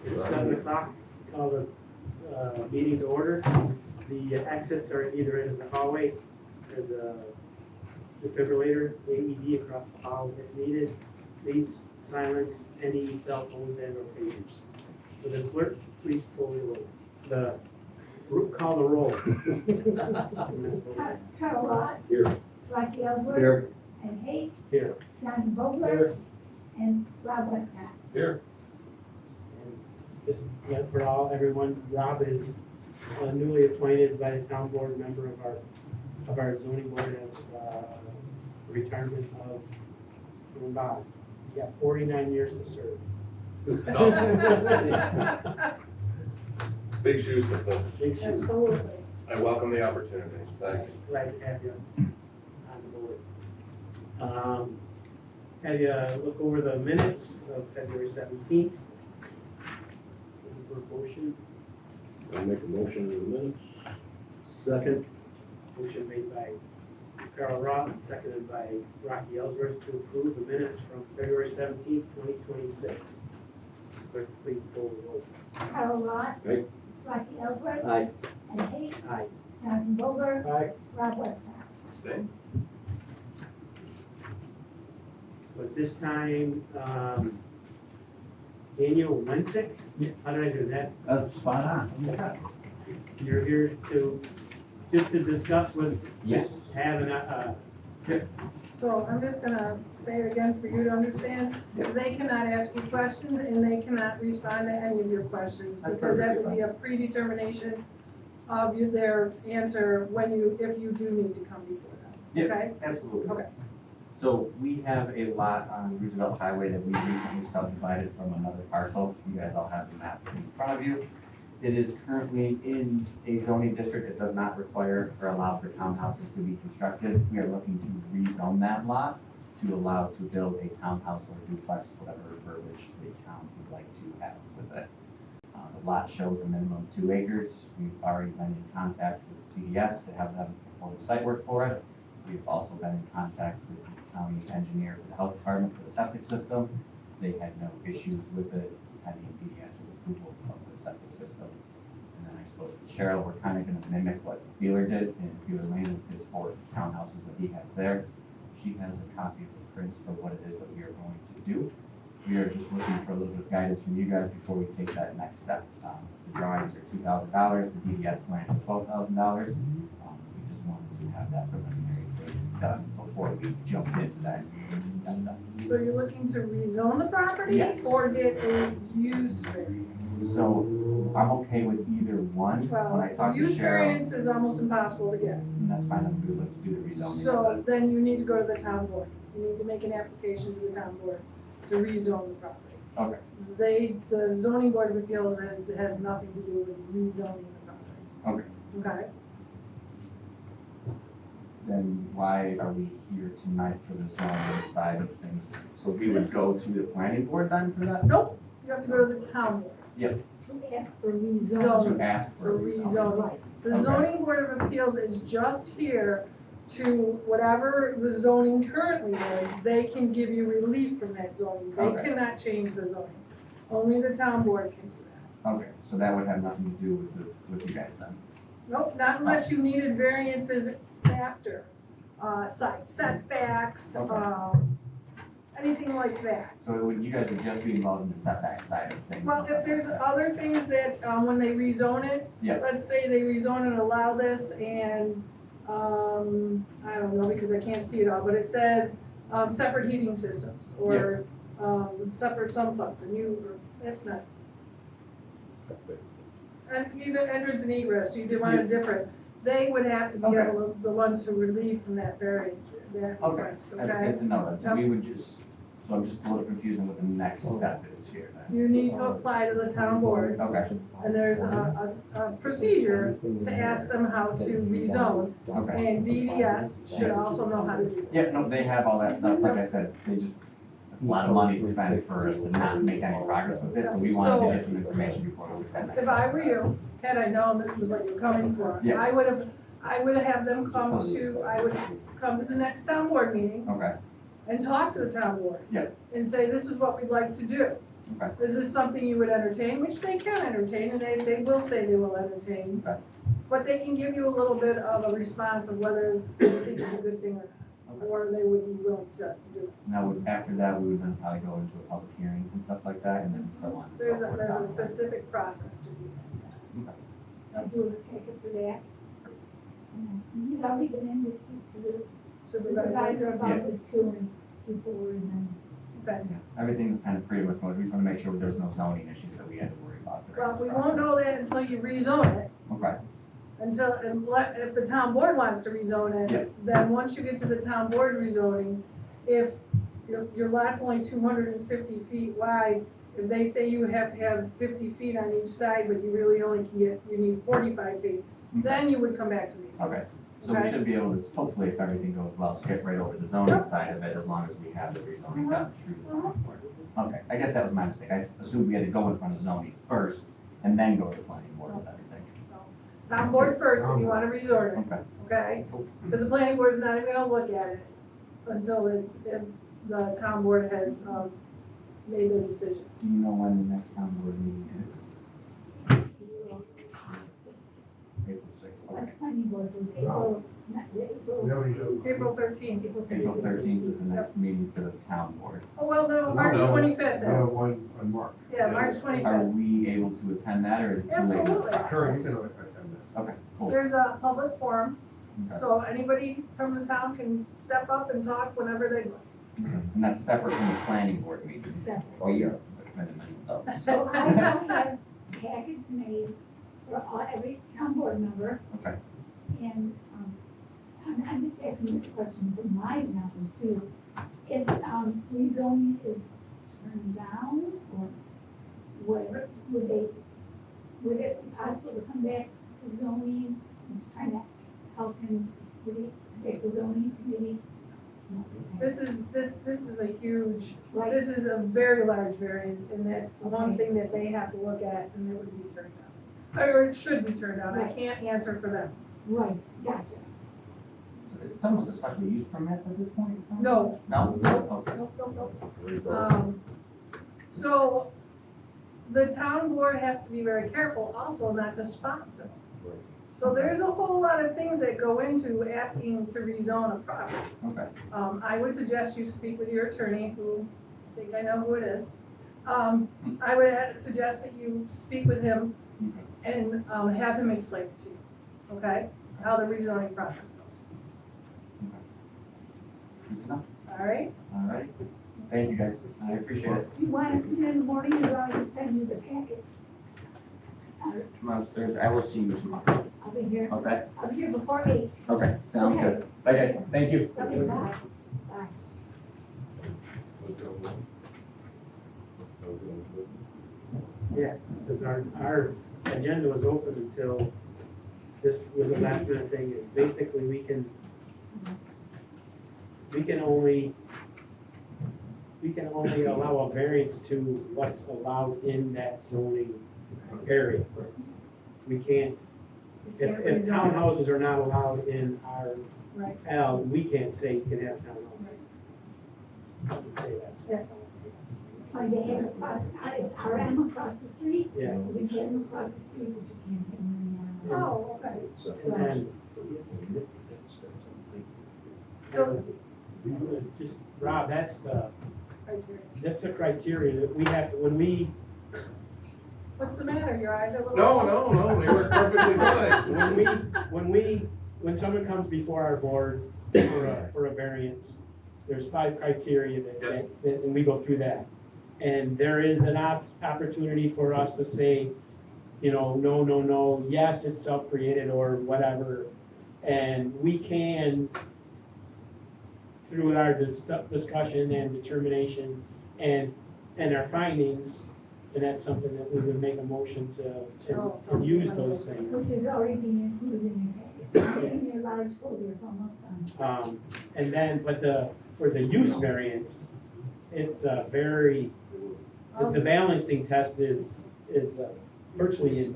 It's 7 o'clock, call the meeting to order. The exits are either end of the hallway. There's a defibrillator, AED across the hall if needed. Please silence any cell phones and or pagers. So the clerk, please pull the call the roll. Carol Ross. Here. Rocky Ellsworth. Here. And Hayes. Here. Jonathan Vogler. Here. And Rob Westcott. Here. And just for everyone, Rob is newly appointed by the town board member of our zoning board as retirement of Ron Boz. You got 49 years to serve. Big shoes to fill. Big shoes. Absolutely. I welcome the opportunity. Thank you. Glad to have you on the board. Had you look over the minutes of February 17th. Looking for a motion. I'll make a motion in the minutes. Second. Motion made by Carl Roth, seconded by Rocky Ellsworth to approve the minutes from February 17th, 2026. Clerk, please call the roll. Carol Ross. Aye. Rocky Ellsworth. Aye. And Hayes. Aye. Jonathan Vogler. Aye. Rob Westcott. Abstain? But this time, Daniel Wensick? Yeah. How did I do that? Spot on. You're here just to discuss with, Yes. just having So I'm just gonna say it again for you to understand. They cannot ask you questions and they cannot respond to any of your questions because that would be a predetermination of their answer if you do need to come before them. Yeah, Okay? absolutely. Okay. So we have a lot on Roosevelt Highway that we recently subdivided from another parcel. You guys all have the map in front of you. It is currently in a zoning district that does not require or allow for townhouses to be constructed. We are looking to rezone that lot to allow to build a townhouse or duplex, whatever verbiage the town would like to have with it. The lot shows a minimum of 2 acres. We've already been in contact with TDS to have them perform the site work for it. We've also been in contact with the county engineer for the health department for the septic system. They had no issues with it, pending TDS's approval of the septic system. And then I spoke with Cheryl. We're kind of going to mimic what Wheeler did in Wheeler Lane with his 4 townhouses that he has there. She has a copy of the prints for what it is that we are going to do. We are just looking for a little bit of guidance from you guys before we take that next step. The drawings are $2,000. The DDS plan is $12,000. We just wanted to have that preliminary phase done before we jump into that. So you're looking to rezone the property? Yes. Or get a use variance? So I'm okay with either one. When I Well, talked to use Cheryl, variance is almost impossible to get. and that's fine. I'm good to do the rezoning. So then you need to go to the town board. You need to make an application to the town board to rezone the property. Okay. The zoning board of appeals has nothing to do with rezoning the property. Okay. Okay? Then why are we here tonight for the zoning side of things? So we would go to the planning board then for that? Nope, you have to go to the town board To ask for To rezoning. ask for for a rezoning. rezoning. Right. The Okay. zoning board of appeals is just here to, whatever the zoning currently is, they can give you relief from that zoning. They Okay. cannot change the zoning. Only the town board can do that. Okay, so that would have nothing to do with you guys then? Nope, not unless you needed variances after, site setbacks, Okay. anything like that. So you guys would just be involved in the setback side of things? Well, if there's other things that, when they rezone it, Yeah. let's say they rezone and allow this and, I don't know, because I can't see it all, but it says, separate heating systems or, separate sump pumps and that's not. And either entrance and egress, you do want it different, they would have to be Okay. able to, the ones who relieve from that variance, that Okay, request, that's okay? good to know. Then. So Yep. we would just, so I'm just a little confused on what the next step is here then. You need to apply to the town board, Okay, and there's a procedure to ask them how to rezone. okay. And DDS should also know how to do that. Yeah, no, they have all that stuff. Like I said, they just, it's a lot of money to spend for us to not make any progress with it. So we wanted to get some information before we spend that. If I were you, had I known this is what you're coming for, Yeah. I would have them come to the next town board meeting Okay, and talk to the town board. Yeah. And say, this is what we'd like to do. Okay. Is this something you would entertain, which they can entertain, and they will say they will entertain. Okay. But they can give you a little bit of a response of whether they think it's a good thing or not, Okay. or they would be willing to do it. Now, after that, we would then probably go into a public hearing and stuff like that, and then so on and so There's forth. a specific process to do that, yes. Okay. I'll do a packet for that. And he's already been in to speak to the supervisor Yeah. about this too, and before, and then. Okay. Everything was kind of pretty much, we just want to make sure there's no zoning issues that we had to worry about. during Well, this we won't know that until you rezone it, process. if the town board wants to rezone Yeah. it, then once you get to the town board rezoning, if your lot's only 250 feet wide, if they say you have to have 50 feet on each side, but you really only can you need 45 feet, Okay. then you would come back to these Okay. guys. So we should be able to, hopefully, if everything goes well, skip right over the zoning side of it, as long as we have the rezoning done through the zoning board. Okay, I guess that was my mistake. I assumed we had to go in front of zoning first, and then go to the planning board with everything. Town board first, if you wanna rezone it, Okay. okay? Because the planning board is not even gonna look at it until if the town board has, made their decision. Do you know when the next town board meeting is? April sixth. Okay. That's planning board, was April, not April. April 13th. April 13th is the next meeting for the town board. Oh, well, no, March No. 25th is. One on March. Yeah, March Are 25th. we able to attend that, or is it too late in the Absolutely. process? Sure, you can attend Okay, cool. There's a public forum, Okay. so anybody from the town can step up and talk whenever they'd like. And that's separate from the planning board meeting? Separate. Oh, yeah. That's been a minute, though. So I will have packets made for every town board member, Okay. and, I'm just asking this question for my knowledge too. If, rezoning is turned down, or would it be possible to come back to zoning, and just trying to help him, would he take the zoning to maybe? This is a huge, Right, this is a very large variance, and that's one Okay. thing that they have to look at, and it would be turned down. Or it should be turned down, I Right. can't answer for them. right, gotcha. So it's almost a special use permit at this point? it sounds No, like? No? Okay. nope, nope, nope. that. So, the town board has to be very careful also not to spot zone. So there's a whole lot of things that go into asking to rezone a property. Okay. I would suggest you speak with your attorney, who, I think I know who it is. I would suggest that you speak with him Okay. and, have him explain it to you, okay? How the rezoning process goes, Good to know. all right? All right. Thank you, guys. I appreciate it. You want to come in the morning, or I can send you the packets? Tomorrow's Thursday. I will see you tomorrow. I'll be here, Okay? I'll be here before 8. Okay, sounds Okay. good. Bye, guys. Thank you. Okay, bye. Bye. Yeah, because our agenda was open until this was a last minute thing, and basically we can only allow a variance to what's allowed in that zoning area. We can't, if townhouses are not allowed in our Right. L, we can't say you can have townhouses. I can say that. So they have across, it's RM across the street, Yeah, we have them across the street, but you can't have them in Oh, okay. and So, just, Rob, that's the criteria. criteria that we have, when we, What's the matter? Your eyes are a little. No, they were perfectly fine. when someone comes before our board for a variance, there's 5 criteria that, and we go through that. And there is an opportunity for us to say, you know, no, yes, it's self-created or whatever. And we can, through our discussion and determination and our findings, and that's something that we would make a motion to use those things. Which is already being included in your packet. In your large folder, it's almost done. And then, but for the use variance, it's very, the balancing test is virtually,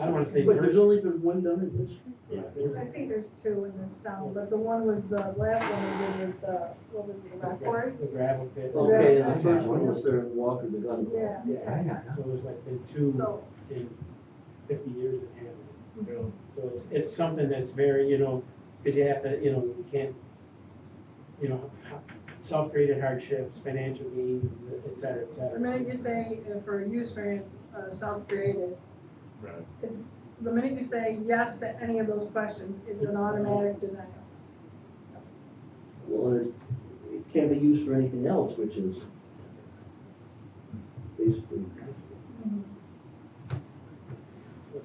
I don't wanna say But there's nursery. only been one done in this. Yeah, I there's think there's two in this town, but the one was the last one we did was the, what was it, rock quarry? the gravel pit. Okay, and the first one was there in Walker, the gun. Yeah. Yeah, so there's like been two So, in 50 years in Hammond. So it's something that's very, because you have to, you can't, self-created hardships, financial gain, et cetera, et the cetera. minute you say for a use variance, self-created, Right. it's, the minute you say yes to any of those questions, it's an automatic denial. Well, it can't be used for anything else, which is basically.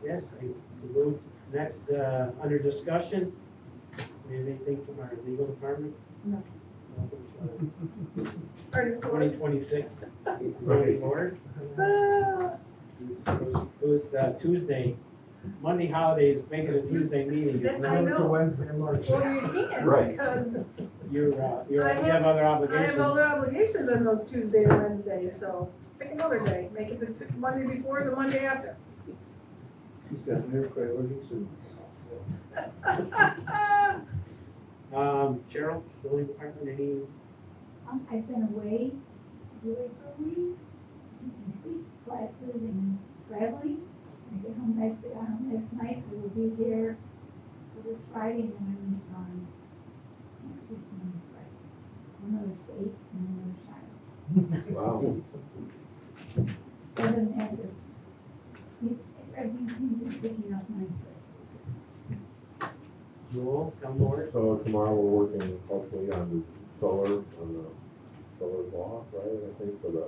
Yes, to move next, under discussion, anything from our legal department? No. Nothing, 2026 zoning board. It was Tuesday, Monday holidays, making a Tuesday meeting. That's It's I not- know. Wednesday in March. Well, you can't, Right. because You I have other I obligations. have other obligations on those Tuesday and Wednesdays, so pick another day, make it the Monday before, the Monday after. She's got her priorities and. Cheryl, building department, any, I've been away for a week, sleep classes and traveling. I get home last night, I will be here for this Friday and then on next week, on Friday. Another state and another child. Wow. Other than that, everything seems to be picking up nicely. Joel, town board? So tomorrow we're working hopefully on the solar law, right, I think, for the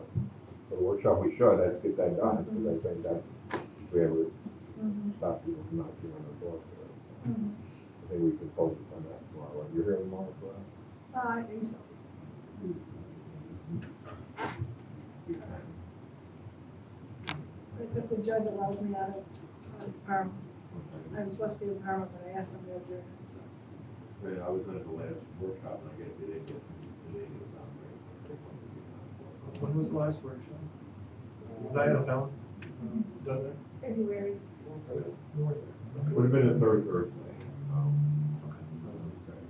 workshop, we should, let's get that done, because I think that's, if we ever stop people from not being on the board. I think we can focus on that tomorrow, you're here tomorrow for that? I think so. Except the judge allows me out of Parma. I'm supposed to be in Parma, but I asked him to adjourn, so. Yeah, I was at the last workshop, and I guess they didn't get it down there. When was the last workshop? Was that in a town? Is that there? February. Would have been the third Thursday,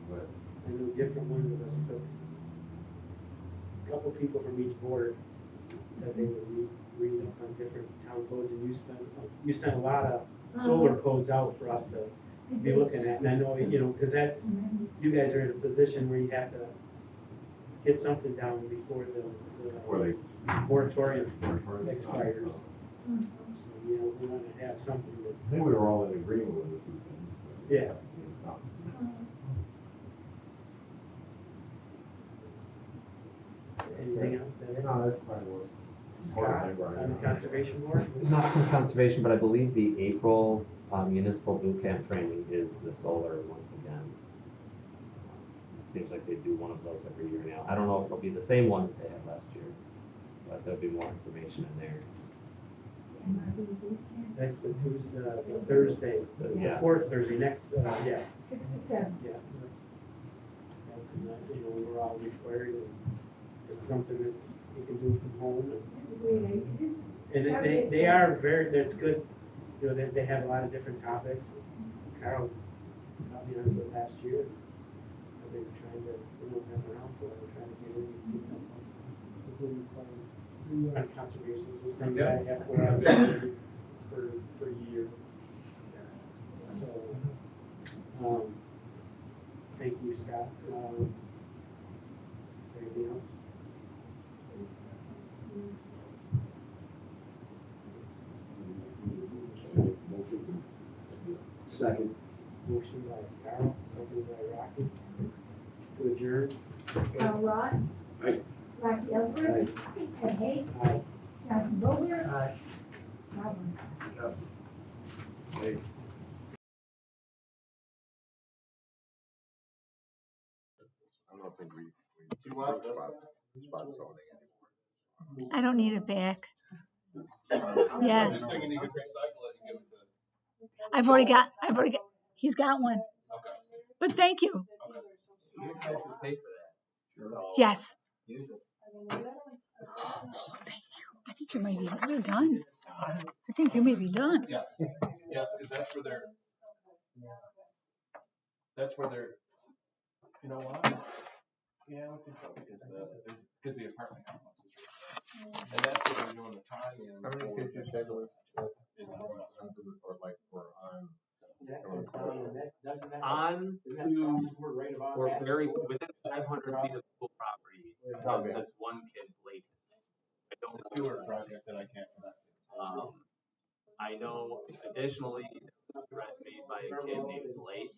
but I know different ones of us took, a couple people from each board said they would read up on different town codes, and you sent a lot of solar codes out for us to be looking at, and I know, because that's, you guys are in a position where you have to get something down before before they. the moratorium expires. So, we want to have something I that's, think we were all in agreement with the two things. but- yeah. Anything else? No, that's fine, we're. Scott, on the conservation board? Not from conservation, but I believe the April municipal boot camp training is the solar once again. It seems like they do one of those every year now. I don't know if it'll be the same one that they had last year, but there'll be more information in there. That's the Tuesday, the Thursday, the Yeah. fourth Thursday, next, yeah, 6 to 7. yeah. That's, we're all required, and it's something that's, you can do from home, and they are very, that's good, they have a lot of different topics. Carol, probably on the last year, they were trying to, have around for, it, trying to get in, on conservation, the same guy have 4 hours per year. So, thank you, Scott. Anything else? Second. Motion by Carl, second by Rocky. To adjourn. Carl Rott. Aye. Rocky Ellsworth. Ted Hay. Aye. Jonathan Vogler. Aye. Rob Ronstadt. Yes. Hey. I don't think we spot zoning anymore. I don't need it back. Yeah. I'm just thinking you could recycle it and give it to. I've already got, he's got one. Okay. But thank you. You guys should pay for that. Yes. Use it. I think you might be, you're done. I think you may be done. Yes. Yeah. Yes, because that's where they're, you know what? Yeah, I think so, because the apartment complex is right. And that's where they're doing the tie-in. How many kids you said was, Is or like were on? On to, or very, within 500 feet of school property, Okay. there's one kid blatant. I don't, sewer project that I can't connect. I know additionally, arrest made by a kid named Blake.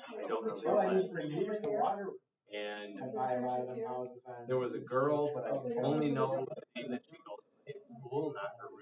I don't know who it was. And there was a girl, but I only know the name that she goes to school, not her real